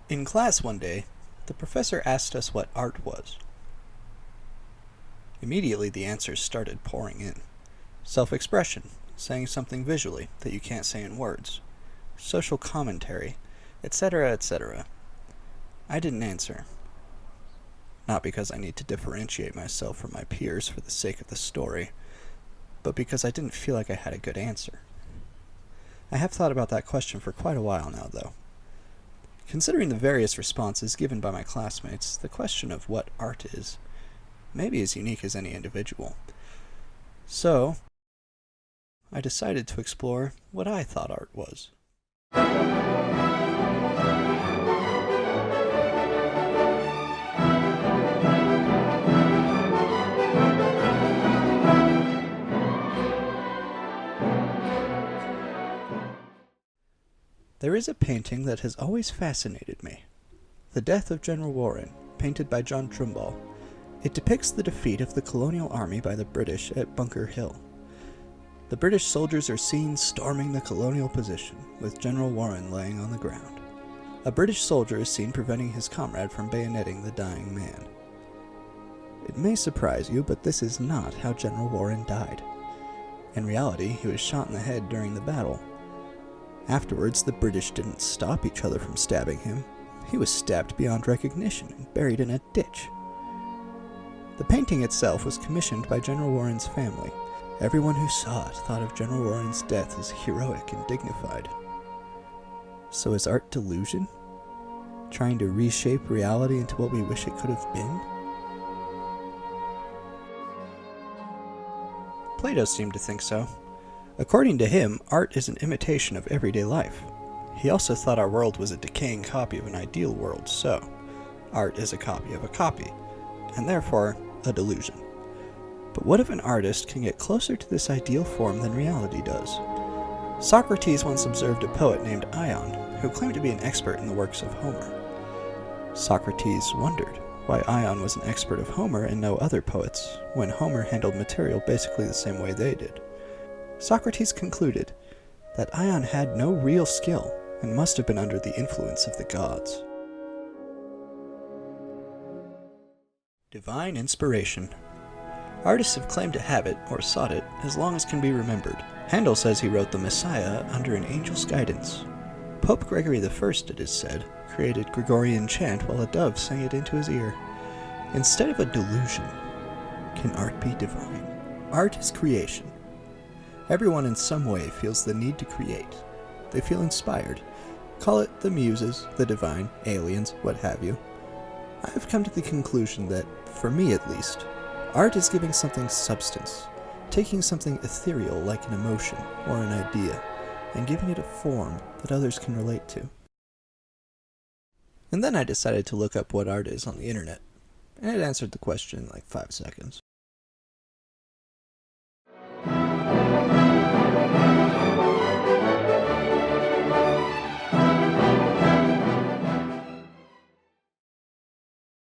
In class one day, the professor asked us what art was. Immediately the answers started pouring in. Self-expression, saying something visually that you can't say in words, social commentary, etc., etc. I didn't answer. Not because I need to differentiate myself from my peers for the sake of the story, but because I didn't feel like I had a good answer. I have thought about that question for quite a while now, though. Considering the various responses given by my classmates, the question of what art is may be as unique as any individual. So, I decided to explore what I thought art was. There is a painting that has always fascinated me. The Death of General Warren, painted by John Trumbull. It depicts the defeat of the colonial army by the British at Bunker Hill. The British soldiers are seen storming the colonial position, with General Warren laying on the ground. A British soldier is seen preventing his comrade from bayoneting the dying man. It may surprise you, but this is not how General Warren died. In reality, he was shot in the head during the battle. Afterwards, the British didn't stop each other from stabbing him. He was stabbed beyond recognition and buried in a ditch. The painting itself was commissioned by General Warren's family. Everyone who saw it thought of General Warren's death as heroic and dignified. So is art delusion? Trying to reshape reality into what we wish it could have been? Plato seemed to think so. According to him, art is an imitation of everyday life. He also thought our world was a decaying copy of an ideal world, so art is a copy of a copy, and therefore a delusion. But what if an artist can get closer to this ideal form than reality does? Socrates once observed a poet named Ion, who claimed to be an expert in the works of Homer. Socrates wondered why Ion was an expert of Homer and no other poets, when Homer handled material basically the same way they did. Socrates concluded that Ion had no real skill and must have been under the influence of the gods. Divine inspiration. Artists have claimed to have it, or sought it, as long as can be remembered. Handel says he wrote the Messiah under an angel's guidance. Pope Gregory I, it is said, created Gregorian chant while a dove sang it into his ear. Instead of a delusion, can art be divine? Art is creation. Everyone in some way feels the need to create. They feel inspired. Call it the muses, the divine, aliens, what have you. I have come to the conclusion that, for me at least, art is giving something substance, taking something ethereal like an emotion or an idea, and giving it a form that others can relate to. And then I decided to look up what art is on the internet, and it answered the question in like 5 seconds.